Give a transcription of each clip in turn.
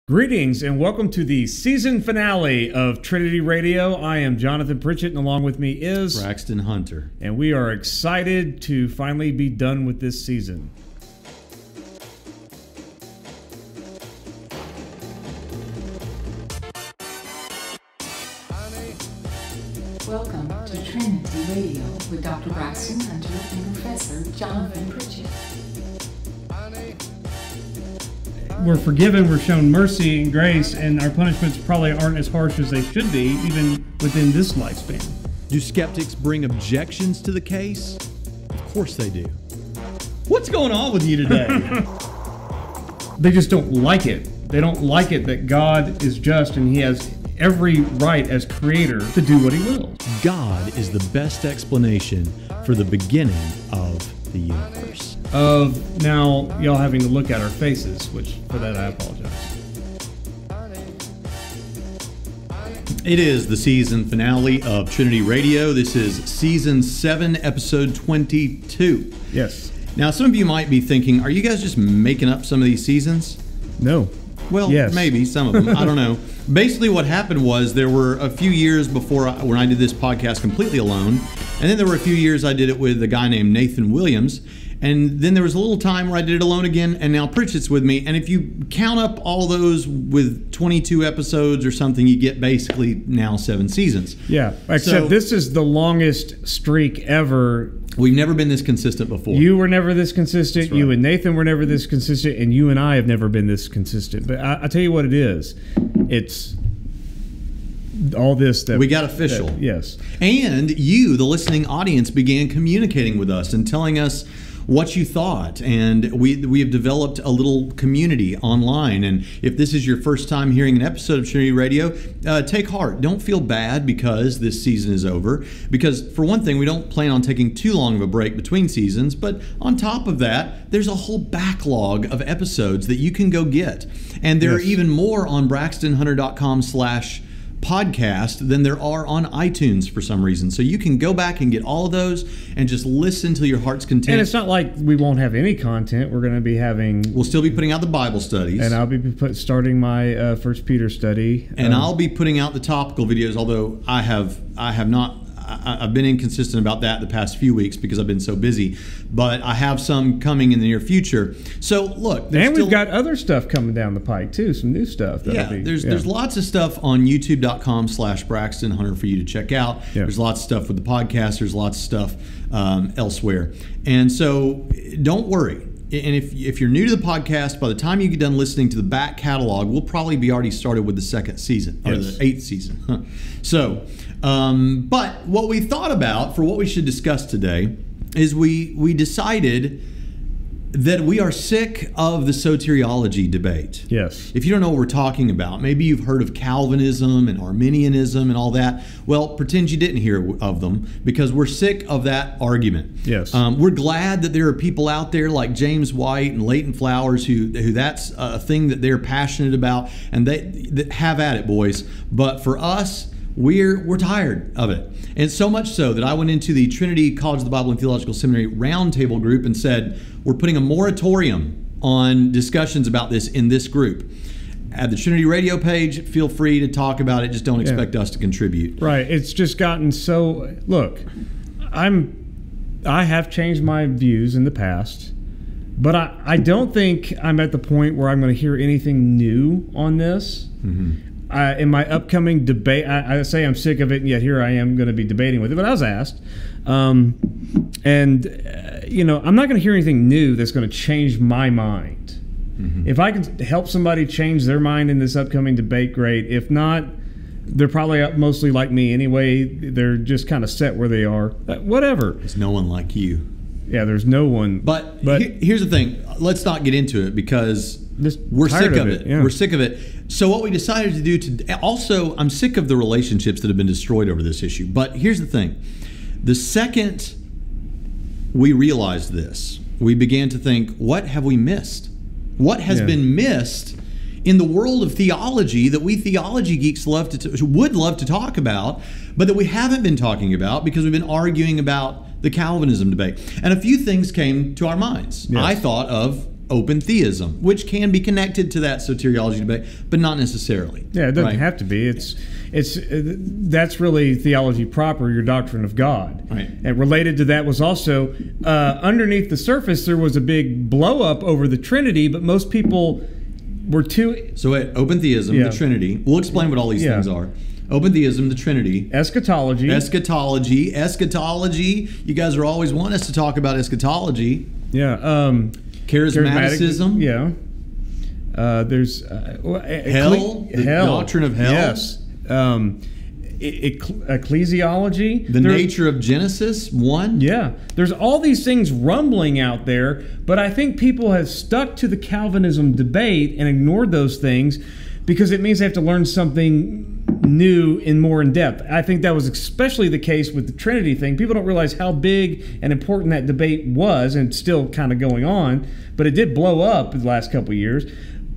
Greetings and welcome to the season finale of Trinity Radio. I am Johnathan Pritchett, and along with me is Braxton Hunter. And we are excited to finally be done with this season. Welcome to Trinity Radio with Dr. Braxton Hunter and Professor Johnathan Pritchett. We're forgiven, we're shown mercy and grace, and our punishments probably aren't as harsh as they should be, even within this lifespan. Do skeptics bring objections to the case? Of course they do. What's going on with you today? They just don't like it. They don't like it that God is just and He has every right as creator to do what He will. God is the best explanation for the beginning of the universe. Of now y'all having to look at our faces, which for that I apologize. It is the season finale of Trinity Radio. This is season 7, episode 22. Yes. Now, some of you might be thinking, are you guys just making up some of these seasons? No. Well, yes. Maybe some of them. I don't know. Basically, what happened was there were a few years before when I did this podcast completely alone, and then there were a few years I did it with a guy named Nathan Williams. And then there was a little time where I did it alone again, and now Pritchett's with me. And if you count up all those with 22 episodes or something, you get basically now 7 seasons. Yeah, except this is the longest streak ever. We've never been this consistent before. You were never this consistent. That's right. You and Nathan were never this consistent, and you and I have never been this consistent. But I tell you what it is. It's all this that we got official. Yes. And you, the listening audience, began communicating with us and telling us what you thought, and we have developed a little community online. And if this is your first time hearing an episode of Trinity Radio, take heart. Don't feel bad because this season is over, because for one thing, we don't plan on taking too long of a break between seasons, but on top of that, there's a whole backlog of episodes that you can go get, and there are even more on braxtonhunter.com/podcast than there are on iTunes for some reason. So you can go back and get all of those and just listen till your heart's content. And it's not like we won't have any content. We're going to be having... We'll still be putting out the Bible studies. And I'll be starting my First Peter study. And I'll be putting out the topical videos, although I have not... I've been inconsistent about that the past few weeks because I've been so busy, but I have some coming in the near future. So look, and we've got other stuff coming down the pike too, some new stuff. There's lots of stuff on YouTube.com/Braxton Hunter for you to check out. Yeah. There's lots of stuff with the podcast. There's lots of stuff elsewhere, and so don't worry. And if you're new to the podcast, by the time you get done listening to the back catalog, we'll probably be already started with the 2nd season, or the 8th season. So, but what we thought about for what we should discuss today is we decided that we are sick of the soteriology debate. Yes. If you don't know what we're talking about, maybe you've heard of Calvinism and Arminianism and all that. Well, pretend you didn't hear of them, because we're sick of that argument. Yes. We're glad that there are people out there like James White and Leighton Flowers who that's a thing that they're passionate about, and they have at it, boys. But for us, we're tired of it. And so much so that I went into the Trinity College of the Bible and Theological Seminary roundtable group and said, we're putting a moratorium on discussions about this in this group. At the Trinity Radio page, feel free to talk about it. Just don't expect us to contribute. Right. It's just gotten so... Look, I have changed my views in the past, but I don't think I'm at the point where I'm going to hear anything new on this. Mm-hmm. In my upcoming debate, I say I'm sick of it, and yet here I am going to be debating with it. But I was asked, I'm not going to hear anything new that's going to change my mind. Mm-hmm. If I can help somebody change their mind in this upcoming debate, great. If not, they're probably mostly like me anyway. They're just kind of set where they are. Whatever. There's no one like you. Yeah, there's no one. But here's the thing. Let's not get into it because we're sick of it. Yeah. We're sick of it. So what we decided to do also, I'm sick of the relationships that have been destroyed over this issue. But here's the thing. The second we realized this, we began to think, what have we missed? What has been missed in the world of theology that we theology geeks would love to talk about, but that we haven't been talking about because we've been arguing about the Calvinism debate? And a few things came to our minds. Yes. I thought of open theism, which can be connected to that soteriology debate, but not necessarily. Yeah, it doesn't have to be. That's really theology proper, your doctrine of God. Right. And related to that was also underneath the surface there was a big blow up over the Trinity, but most people were too. So at open theism, the Trinity. We'll explain what all these things are. Open theism, the Trinity. Eschatology. You guys are always wanting us to talk about eschatology. Yeah. Charismaticism. Yeah. There's hell. The doctrine of hell. Yes. Ecclesiology. The nature of Genesis 1. Yeah. There's all these things rumbling out there, but I think people have stuck to the Calvinism debate and ignored those things because it means they have to learn something new and more in depth. I think that was especially the case with the Trinity thing. People don't realize how big and important that debate was, and it's still kind of going on, but it did blow up in the last couple of years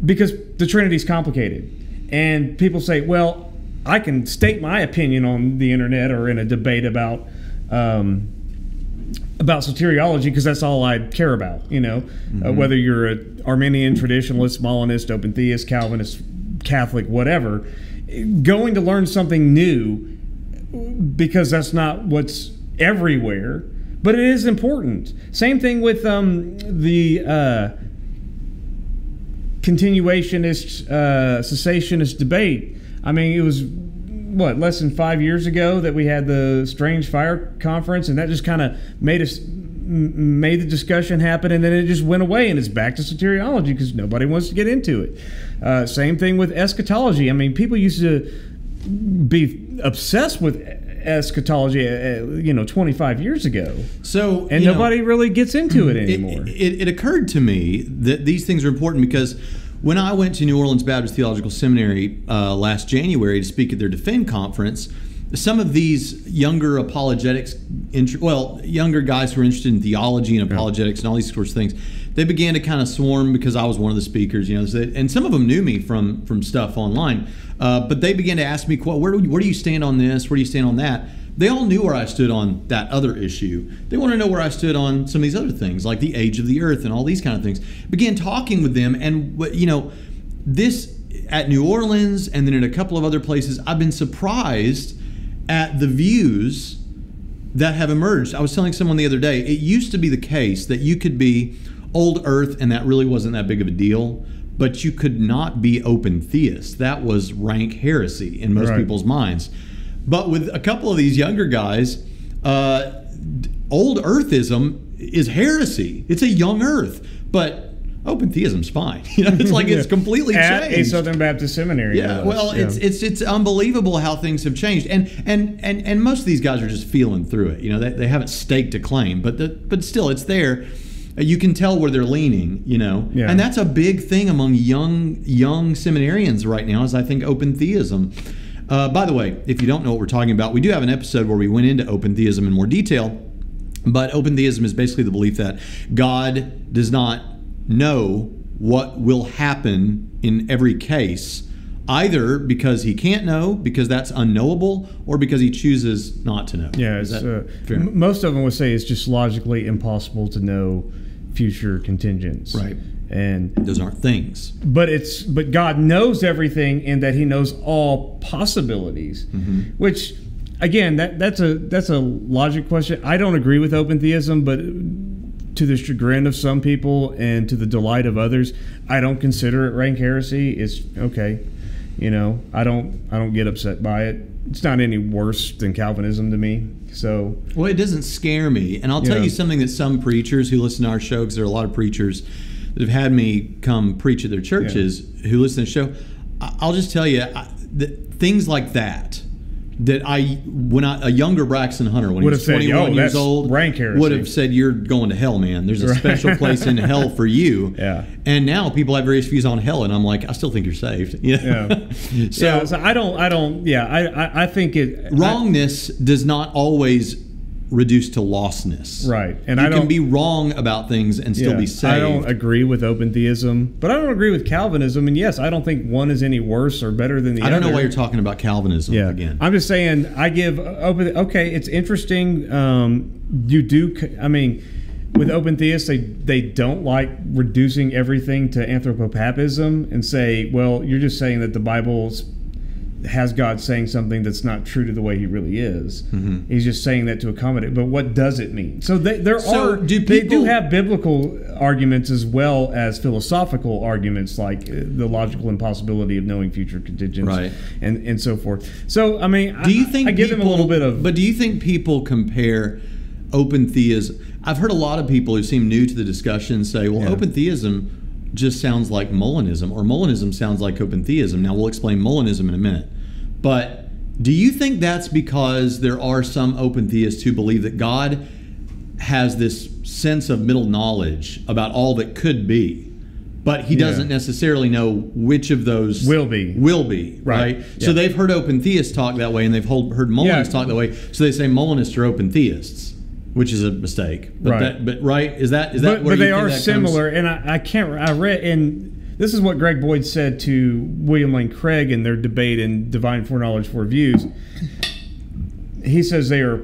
because the Trinity's complicated. And people say, well, I can state my opinion on the internet or in a debate about soteriology because that's all I care about, whether you're an Arminian, traditionalist, molinist, open theist, Calvinist, Catholic, whatever. Going to learn something new because that's not what's everywhere, but it is important. Same thing with the continuationist, cessationist debate. I mean, it was less than 5 years ago that we had the Strange Fire Conference, and that just kind of made the discussion happen, and then it just went away, and it's back to soteriology because nobody wants to get into it. Same thing with eschatology. I mean, people used to be obsessed with eschatology, 25 years ago. So, and nobody really gets into it anymore. It occurred to me that these things are important because when I went to New Orleans Baptist Theological Seminary last January to speak at their Defend conference, some of these younger apologetics, younger guys who are interested in theology and apologetics and all these sorts of things, they began to kind of swarm because I was one of the speakers, and some of them knew me from stuff online, but they began to ask me, where do you stand on this? Where do you stand on that? They all knew where I stood on that other issue. They want to know where I stood on some of these other things, like the age of the earth and all these kind of things. Began talking with them, and this at New Orleans and then in a couple of other places, I've been surprised at the views that have emerged. I was telling someone the other day, it used to be the case that you could be old earth and that really wasn't that big of a deal, but you could not be open theist. That was rank heresy in most people's minds. But with a couple of these younger guys, old earthism is heresy. It's a young earth, but open theism's fine. It's like it's completely changed. At a Southern Baptist seminary. Yeah, well, it's unbelievable how things have changed, and most of these guys are just feeling through it. They haven't staked a claim, but still, it's there. You can tell where they're leaning, and that's a big thing among young seminarians right now. Is I think open theism. By the way, if you don't know what we're talking about, we do have an episode where we went into open theism in more detail. But open theism is basically the belief that God does not know what will happen in every case, either because he can't know, because that's unknowable, or because he chooses not to know. Yeah, most of them would say it's just logically impossible to know future contingents. Right. And those aren't things. But God knows everything in that he knows all possibilities, which again, that's a logic question. I don't agree with open theism, but to the chagrin of some people and to the delight of others, I don't consider it rank heresy. It's okay. I don't get upset by it. It's not any worse than Calvinism to me. So, well, it doesn't scare me. And I'll tell you something that some preachers who listen to our show, because there are a lot of preachers that have had me come preach at their churches who listen to the show, I'll just tell you that things like that a younger Braxton Hunter, when he was 21 years old, would have said, you're going to hell, man. There's a special place in hell for you. Yeah. And now people have various views on hell, and I'm like, I still think you're saved. So I think it wrongness does not always reduce to lostness. Right. And you can be wrong about things and still be saved. I don't agree with open theism, but I don't agree with Calvinism. And yes, I don't think one is any worse or better than the other. I don't know why you're talking about Calvinism again. I'm just saying I give open. Okay, it's interesting. with open theists, they don't like reducing everything to anthropopapism and say, well, you're just saying that the Bible has God saying something that's not true to the way he really is. Mm-hmm. He's just saying that to accommodate. But what does it mean? So they do have biblical arguments as well as philosophical arguments, like the logical impossibility of knowing future contingents, right, and so forth. So I mean, do you think I give them a little bit of. But do you think people compare open theism? I've heard a lot of people who seem new to the discussion say, well, open theism just sounds like molinism, or molinism sounds like open theism. Now, we'll explain molinism in a minute. But do you think that's because there are some open theists who believe that God has this sense of middle knowledge about all that could be, but he doesn't necessarily know which of those will be, right? Yeah. So they've heard open theists talk that way, and they've heard molinists talk that way, so they say molinists are open theists, which is a mistake. But right. Is that but where they you are think that similar, comes? and I read, and this is what Greg Boyd said to William Lane Craig in their debate in Divine Foreknowledge for Views. He says they are,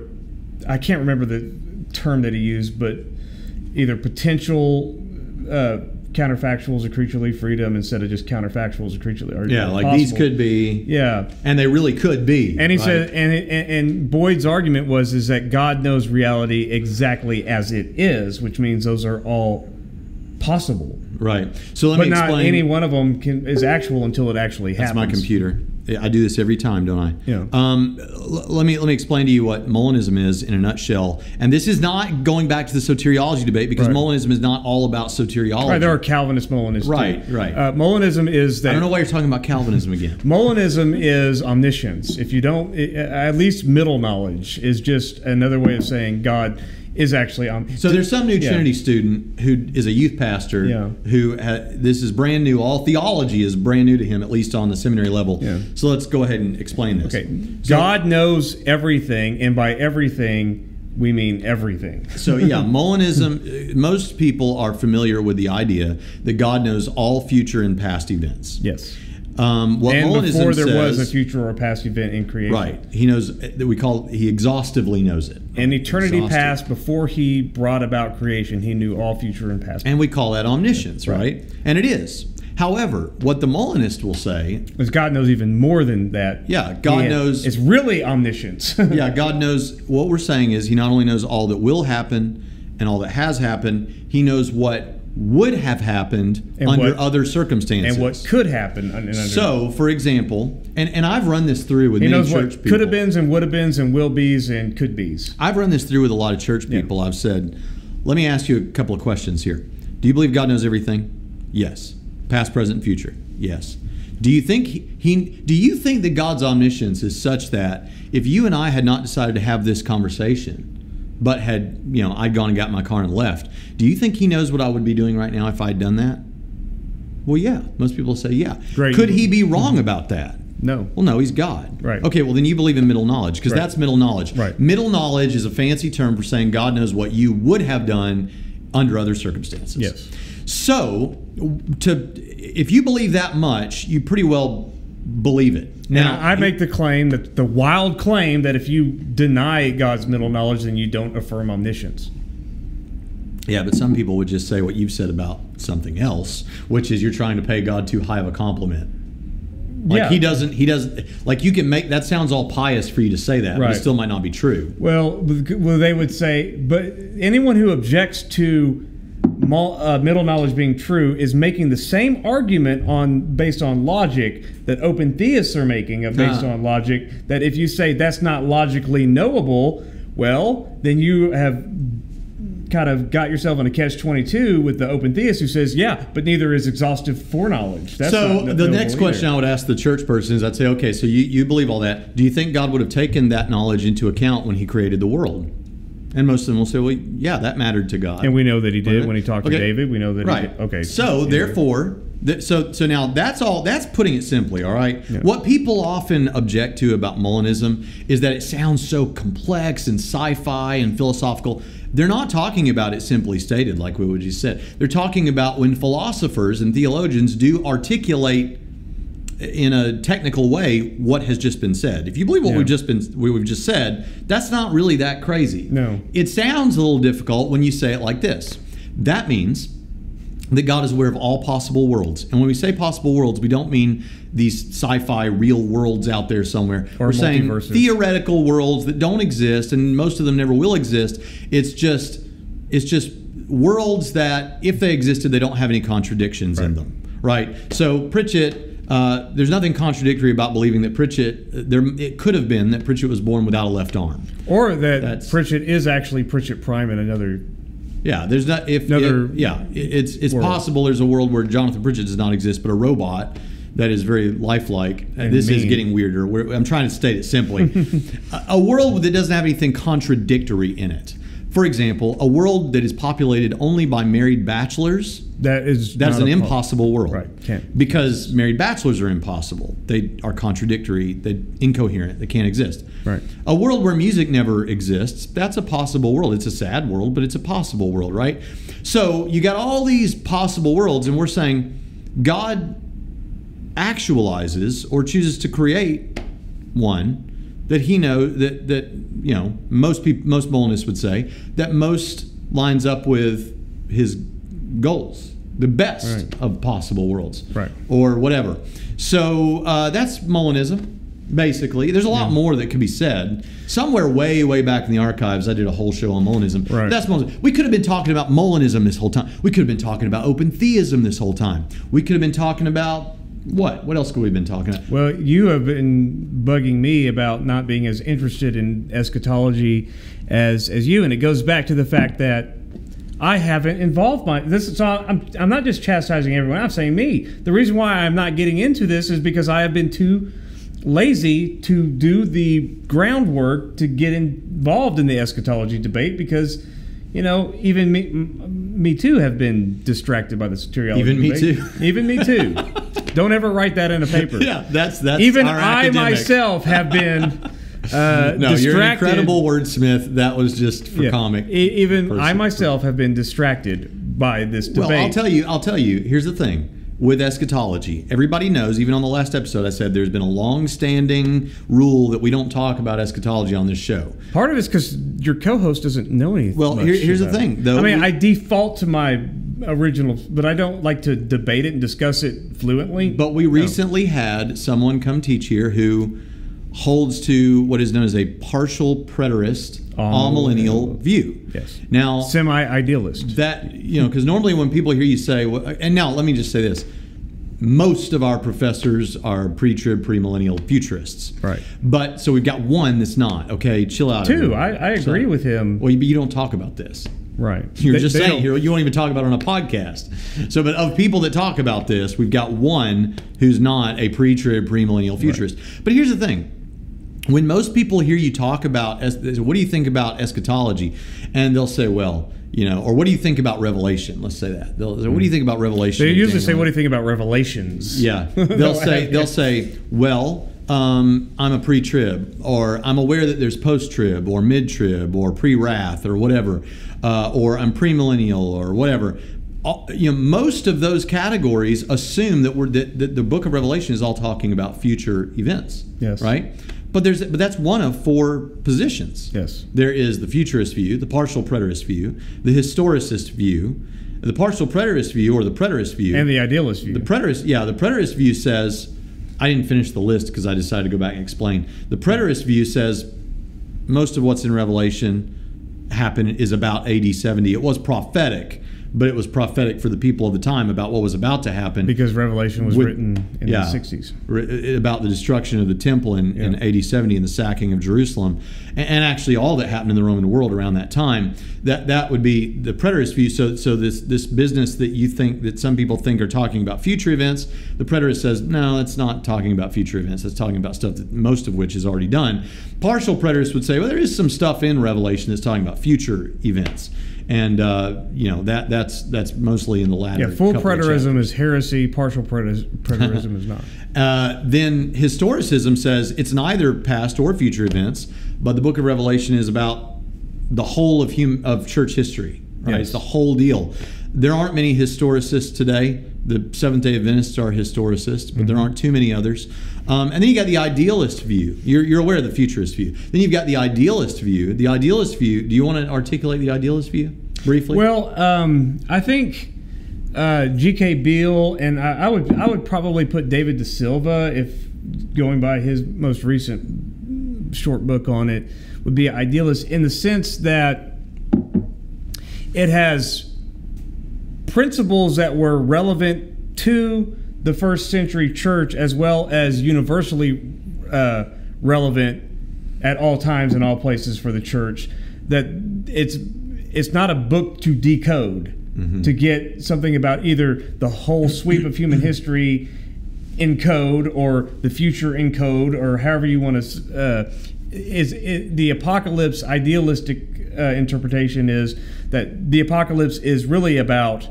I can't remember the term that he used, but either potential counterfactuals of creaturely freedom instead of just counterfactuals of creaturely. Like possible. These could be. Yeah. And they really could be. And he said, and Boyd's argument is that God knows reality exactly as it is, which means those are all possible. Right. So let me explain. But not any one of them is actual until it actually happens. That's my computer. I do this every time, don't I? Yeah. Let me explain to you what Molinism is in a nutshell. And this is not going back to the soteriology debate, because Molinism is not all about soteriology. Right. There are Calvinist Molinists. Right. Too. Right. Molinism is that. I don't know why you're talking about Calvinism again. Molinism is omniscience. If you don't, at least middle knowledge is just another way of saying God is actually So there's some new Trinity student who is a youth pastor who this is brand new. All theology is brand new to him, at least on the seminary level. Yeah. So let's go ahead and explain this. Okay. God knows everything, and by everything we mean everything. So Molinism, most people are familiar with the idea that God knows all future and past events. Yes. What and Molinism before there says, was a future or past event in creation. Right. He knows that he exhaustively knows it. And eternity past, before he brought about creation, he knew all future and past. And we call that omniscience, right? And it is. However, what the Molinist will say is God knows even more than that. Yeah, God knows. It's really omniscience. Yeah, God knows. What we're saying is he not only knows all that will happen and all that has happened, he knows what would have happened and under other circumstances. And what could happen. So, for example, and I've run this through with many church people. Could have beens and would have beens and will be's and could be's. I've run this through with a lot of church people. I've said, let me ask you a couple of questions here. Do you believe God knows everything? Yes. Past, present, future? Yes. Do you think do you think that God's omniscience is such that if you and I had not decided to have this conversation, but had, I'd gone and got in my car and left, do you think he knows what I would be doing right now if I'd done that? Well, yeah. Most people say, yeah. Great. Could he be wrong about that? No. Well, no, he's God. Right. Okay, well, then you believe in middle knowledge, because that's middle knowledge. Right. Middle knowledge is a fancy term for saying God knows what you would have done under other circumstances. Yes. So, if you believe that much, you pretty well believe it. Now, I make the claim, the wild claim, that if you deny God's middle knowledge, then you don't affirm omniscience. Yeah, but some people would just say what you've said about something else, which is you're trying to pay God too high of a compliment. Like he doesn't, like you can make, that sounds all pious for you to say that, but it still might not be true. Well, they would say, but anyone who objects to middle knowledge being true is making the same argument based on logic that open theists are making based on logic, that if you say that's not logically knowable, well, then you have kind of got yourself in a catch-22 with the open theist who says, but neither is exhaustive foreknowledge. So the next question I would ask the church person is, I'd say, okay, so you believe all that. Do you think God would have taken that knowledge into account when he created the world? And most of them will say, well, yeah, that mattered to God. And we know that he did when he talked to David. We know that he did. Okay. So therefore, so now that's putting it simply, all right? Yeah. What people often object to about Molinism is that it sounds so complex and sci-fi and philosophical. They're not talking about it simply stated, like we just said. They're talking about when philosophers and theologians do articulate in a technical way what has just been said. If you believe what we've just said, that's not really that crazy. No. It sounds a little difficult when you say it like this. That means that God is aware of all possible worlds. And when we say possible worlds, we don't mean these sci-fi real worlds out there somewhere. Or we're saying multiverses. theoretical worlds that don't exist, and most of them never will exist. It's just worlds that, if they existed, they don't have any contradictions in them. Right? So Pritchett, there's nothing contradictory about believing that Pritchett, it could have been that Pritchett was born without a left arm. Or that Pritchett is actually Pritchett Prime in another... Yeah, there's not... It's world. possible there's a world where Johnathan Pritchett does not exist, but a robot that is very lifelike. And this mean. is getting weirder. I'm trying to state it simply. A world that doesn't have anything contradictory in it. For example, a world that is populated only by married bachelors. That's an impossible world. Right, can't. Because married bachelors are impossible. They are contradictory. They're incoherent. They can't exist. Right. A world where music never exists, that's a possible world. It's a sad world, but it's a possible world, right? So you got all these possible worlds, and we're saying God actualizes or chooses to create one that he knows that you know, most molinists would say that most lines up with his goals, the best of possible worlds, or whatever. So that's Molinism, basically. There's a lot more that could be said. Somewhere way back in the archives, I did a whole show on Molinism. Right. That's Molinism. We could have been talking about Molinism this whole time. We could have been talking about open-theism this whole time. We could have been talking about what else could we have been talking about? Well, you have been bugging me about not being as interested in eschatology as you, and it goes back to the fact that I haven't involved I'm not just chastising everyone. I'm saying me. The reason why I'm not getting into this is because I have been too lazy to do the groundwork to get involved in the eschatology debate, because, you know, even me too have been distracted by the soteriology Even me debate. too. Even me too. Don't ever write that in a paper. Yeah, that's even our I academic. myself have been no, distracted. you're an incredible wordsmith. That was just for comic. Even person. I myself have been distracted by this debate. Well, I'll tell you. Here's the thing. With eschatology, everybody knows, even on the last episode I said there's been a long-standing rule that we don't talk about eschatology on this show. Part of it's because your co-host doesn't know anything. Well, here's the thing, though. I mean, I default to my original, but I don't like to debate it and discuss it fluently. But we recently had someone come teach here who holds to what is known as a partial preterist, amillennial view. Yes. Now, semi-idealist. That, you know, because normally when people hear you say, and now let me just say this. Most of our professors are pre-trib, premillennial futurists. Right. But, so we've got one that's not. Okay, chill out. Two, I agree with him. Well, you don't talk about this. Right. You're just saying here, you won't even talk about it on a podcast. So, but of people that talk about this, we've got one who's not a pre-trib, premillennial futurist. Right. But here's the thing. When most people hear you talk about, what do you think about eschatology? And they'll say, well, you know, or what do you think about Revelation? Let's say that. They'll say, what do you think about Revelation? They usually say, what do you think about Revelations? Yeah. They'll say, well, I'm a pre-trib, or I'm aware that there's post-trib, or mid-trib, or pre-wrath, or whatever, or I'm premillennial, or whatever. You know, most of those categories assume that the book of Revelation is all talking about future events. Yes. Right? But that's one of four positions. Yes. There is the futurist view, the partial preterist view, the historicist view, the partial preterist view, or the preterist view, and the idealist view. The preterist view says, I didn't finish the list because I decided to go back and explain. The preterist view says most of what's in Revelation is about AD 70. It was prophetic, but it was prophetic for the people of the time about what was about to happen. Because Revelation was written in the 60s. About the destruction of the temple in AD 70 and the sacking of Jerusalem. And actually all that happened in the Roman world around that time. That would be the preterist view. So this business that you think, that some people think are talking about future events, the preterist says, no, it's not talking about future events. It's talking about stuff that most of which is already done. Partial preterists would say, well, there is some stuff in Revelation that's talking about future events. And you know, that's mostly in the latter. Yeah, full preterism is heresy. Partial preterism is not. Then historicism says it's neither past or future events, but the book of Revelation is about the whole of church history. Right, yes. It's the whole deal. There aren't many historicists today. The Seventh-day Adventists are historicists, but there aren't too many others. And then you got the idealist view. You're aware of the futurist view. Then you've got the idealist view. The idealist view, do you want to articulate the idealist view briefly? Well, I think G.K. Beale, and I would probably put David De Silva, if going by his most recent short book on it, would be idealist in the sense that it has principles that were relevant to the first century church as well as universally relevant at all times and all places for the church. That it's not a book to decode, to get something about either the whole sweep of human history in code or the future in code, or however you want to. The apocalypse idealistic interpretation is that the apocalypse is really about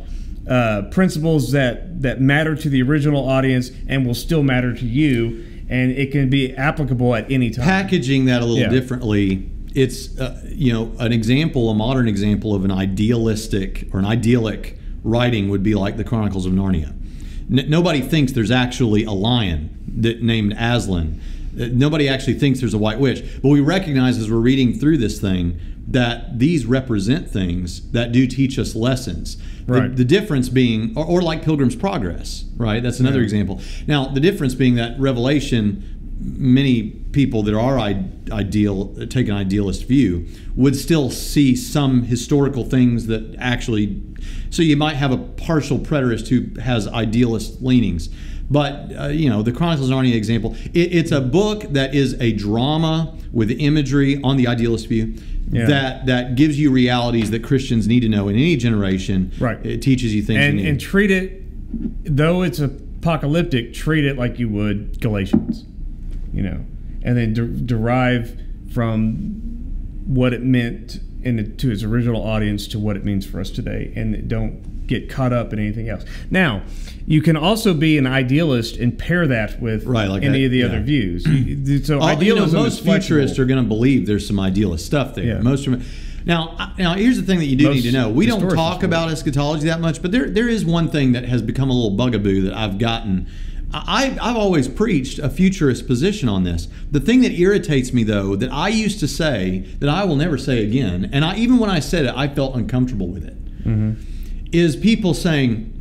principles that matter to the original audience and will still matter to you, and it can be applicable at any time. Packaging that a little differently, it's an example, a modern example of an idealistic or an idyllic writing would be like the Chronicles of Narnia. Nobody thinks there's actually a lion named Aslan. Nobody actually thinks there's a white witch, but we recognize as we're reading through this thing that these represent things that do teach us lessons. Right. The difference being, or like Pilgrim's Progress, right? That's another example. Now, the difference being that Revelation, many people that are take an idealist view would still see some historical things that actually, so you might have a partial preterist who has idealist leanings. But, the Chronicles of Narnia example, it's a book that is a drama with imagery on the idealist view that gives you realities that Christians need to know in any generation. Right. It teaches you things you need. And treat it, though it's apocalyptic, treat it like you would Galatians, and then derive from what it meant to its original audience to what it means for us today, and don't get caught up in anything else. Now, you can also be an idealist and pair that with any of the other views. So idealism most futurists are going to believe there's some idealist stuff there. Yeah. Now, here's the thing that you do need to know. We don't talk about eschatology that much, but there is one thing that has become a little bugaboo that I've gotten. I've always preached a futurist position on this. The thing that irritates me, though, that I used to say that I will never say again, and even when I said it, I felt uncomfortable with it, is people saying,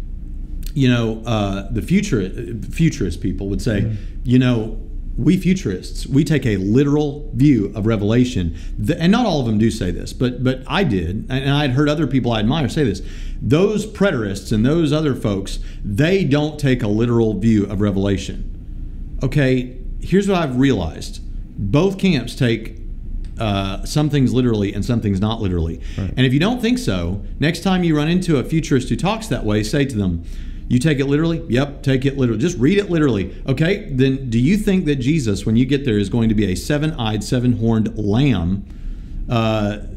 the futurist people would say, we futurists, we take a literal view of Revelation. And not all of them do say this, but I did, and I'd heard other people I admire say this. Those preterists and those other folks, they don't take a literal view of Revelation. Okay, here's what I've realized. Both camps take some things literally and some things not literally. Right. And if you don't think so, next time you run into a futurist who talks that way, say to them, you take it literally? Yep, take it literally. Just read it literally. Okay, then do you think that Jesus, when you get there, is going to be a seven-eyed, seven-horned lamb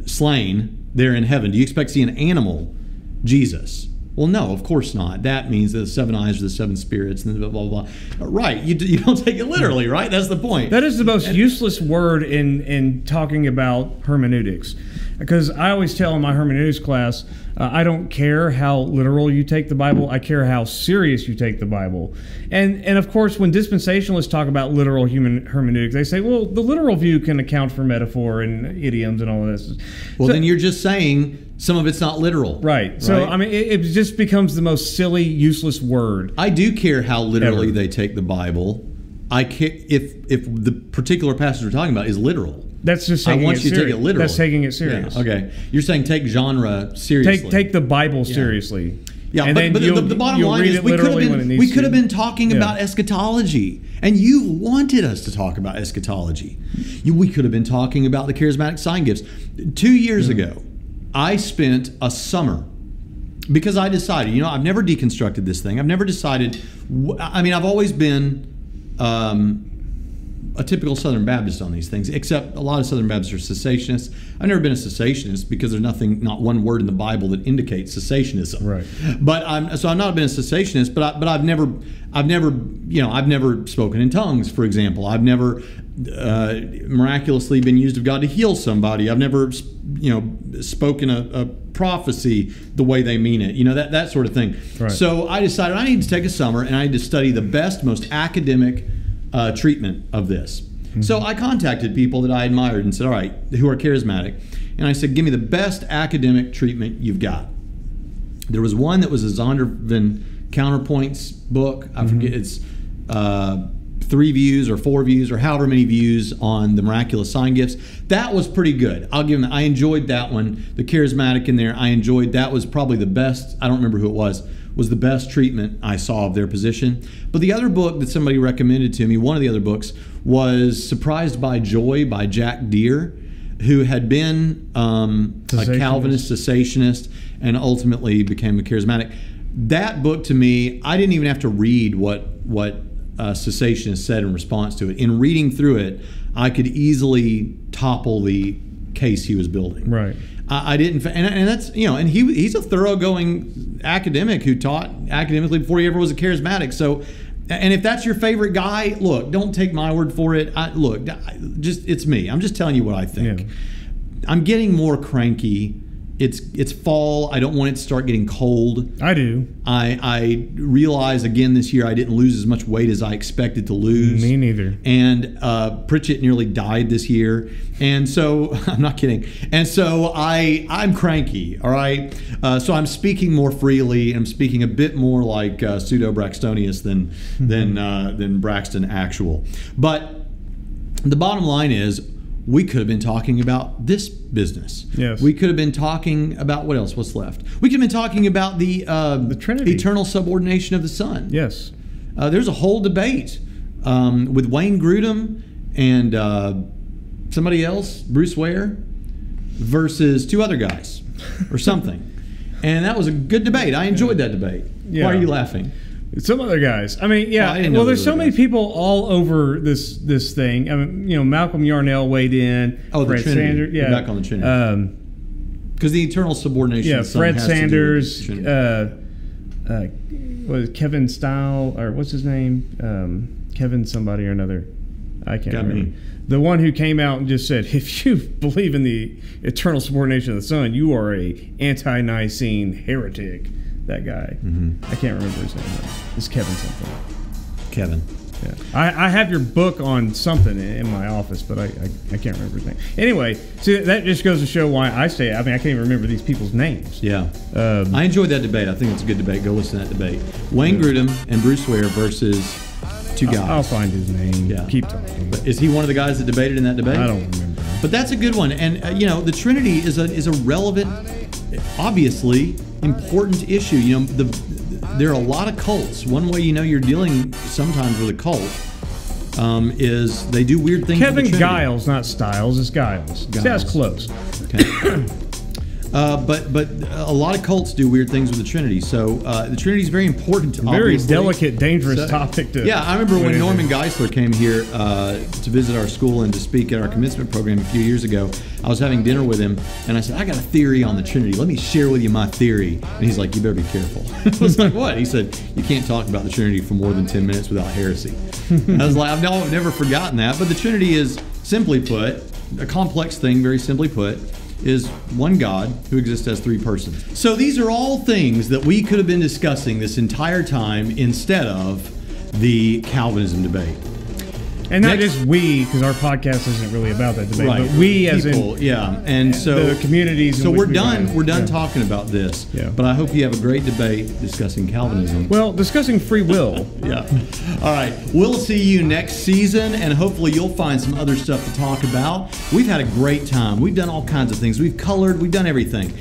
slain there in heaven? Do you expect to see an animal Jesus? Well, no, of course not. That means the 7 eyes are the 7 spirits and blah, blah, blah. Right, you don't take it literally, right? That's the point. That is the most useless word in talking about hermeneutics. Because I always tell in my hermeneutics class, I don't care how literal you take the Bible, I care how serious you take the Bible. And of course, when dispensationalists talk about literal human hermeneutics, they say, well, the literal view can account for metaphor and idioms and all of this. Well, then you're just saying some of it's not literal. Right. So, I mean, it just becomes the most silly, useless word. I do care how literally they take the Bible. I care if the particular passage we're talking about is literal. That's just taking it serious. I want you to take it literally. That's taking it serious. Yeah. Okay. You're saying take genre seriously. Take the Bible seriously. Yeah, and but the bottom line is we could have been talking about eschatology, and you wanted us to talk about eschatology. We could have been talking about the charismatic sign gifts. 2 years ago, I spent a summer, because I decided, I've never deconstructed this thing. I've never decided, I've always been a typical Southern Baptist on these things, except a lot of Southern Baptists are cessationist. I've never been a cessationist because there's not one word in the Bible that indicates cessationism. Right. But I've not been a cessationist. But I've never spoken in tongues, for example. I've never miraculously been used of God to heal somebody. I've never spoken a prophecy the way they mean it. That sort of thing. Right. So I decided I need to take a summer and I need to study the best, most academic treatment of this. Mm-hmm. So I contacted people that I admired and said, all right, who are charismatic. And I said, give me the best academic treatment you've got. There was one that was a Zondervan Counterpoints book. I forget, it's 3 views or 4 views or however many views on the miraculous sign gifts. That was pretty good. I'll give them that. I enjoyed that one. The charismatic in there, I enjoyed. That was probably the best. I don't remember who it was the best treatment I saw of their position. But the other book that somebody recommended to me, one of the other books, was Surprised by Joy by Jack Deere, who had been a Calvinist cessationist and ultimately became a charismatic. That book, to me, I didn't even have to read what cessationists said in response to it. In reading through it, I could easily topple the case he was building. Right. I didn't, and that's, and he's a thoroughgoing academic who taught academically before he ever was a charismatic. So, and if that's your favorite guy, look, don't take my word for it. It's me. I'm just telling you what I think. Yeah. I'm getting more cranky. It's fall. I don't want it to start getting cold. I do. I realize again this year I didn't lose as much weight as I expected to lose. Me neither. And Pritchett nearly died this year. And so, I'm not kidding. And so I'm cranky, all right? So I'm speaking more freely. I'm speaking a bit more like pseudo-Braxtonius than Braxton actual. But the bottom line is, we could have been talking about this business. Yes. We could have been talking about what else? What's left? We could have been talking about the Trinity, eternal subordination of the Son. Yes. There's a whole debate with Wayne Grudem and somebody else, Bruce Ware, versus 2 other guys or something. And that was a good debate. I enjoyed that debate. Yeah. Why are you laughing? Some other guys. I mean, yeah. Well, there's so many people all over this thing. I mean, Malcolm Yarnell weighed in. Oh, Fred the Trinity. Sanders. Yeah. We're back on the Trinity. Because the eternal subordination. Yeah. Of the Son Fred has Sanders. To do with the Trinity. Was Kevin Stile, or what's his name? Kevin somebody or another. I can't remember. The one who came out and just said, if you believe in the eternal subordination of the Son, you are a anti-Nicene heretic. That guy. Mm-hmm. I can't remember his name. It's Kevin something. Kevin. Yeah. I have your book on something in my office, but I can't remember his name. Anyway, see, that just goes to show why I say, I mean, I can't even remember these people's names. Yeah. I enjoyed that debate. I think it's a good debate. Go listen to that debate. Wayne Grudem and Bruce Ware versus 2 guys. I'll find his name. Yeah. Keep talking. But is he one of the guys that debated in that debate? I don't remember. But that's a good one. And, the Trinity is a relevant, obviously, important issue. There are a lot of cults. One way you're dealing sometimes with a cult is they do weird things. Kevin Giles, not Styles. It's Giles. See, that's close. Okay. But a lot of cults do weird things with the Trinity. So the Trinity is very important. Very delicate, dangerous topic to. Yeah, I remember when Norman Geisler came here to visit our school and to speak at our commencement program a few years ago. I was having dinner with him, and I said, I got a theory on the Trinity. Let me share with you my theory. And he's like, you better be careful. I was like, what? He said, you can't talk about the Trinity for more than 10 minutes without heresy. I was like, I've never forgotten that. But the Trinity is, simply put, a complex thing, very simply put, is one God who exists as 3 persons. So these are all things that we could have been discussing this entire time instead of the Calvinism debate. And not just we, because our podcast isn't really about that debate, right. but we as people, in and so the communities. So we're done. We're done talking about this. Yeah. But I hope you have a great debate discussing Calvinism. Well, discussing free will. Yeah. All right. We'll see you next season, and hopefully you'll find some other stuff to talk about. We've had a great time. We've done all kinds of things. We've colored. We've done everything.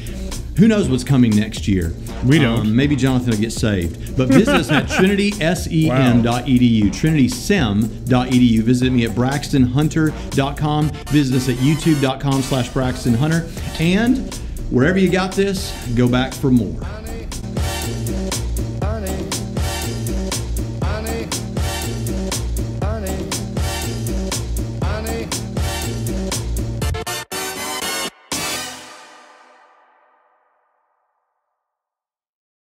Who knows what's coming next year? We don't. Maybe Johnathan will get saved. But visit us at TrinitySem.edu, TrinitySem.edu. Visit me at BraxtonHunter.com. Visit us at YouTube.com/BraxtonHunter. And wherever you got this, go back for more.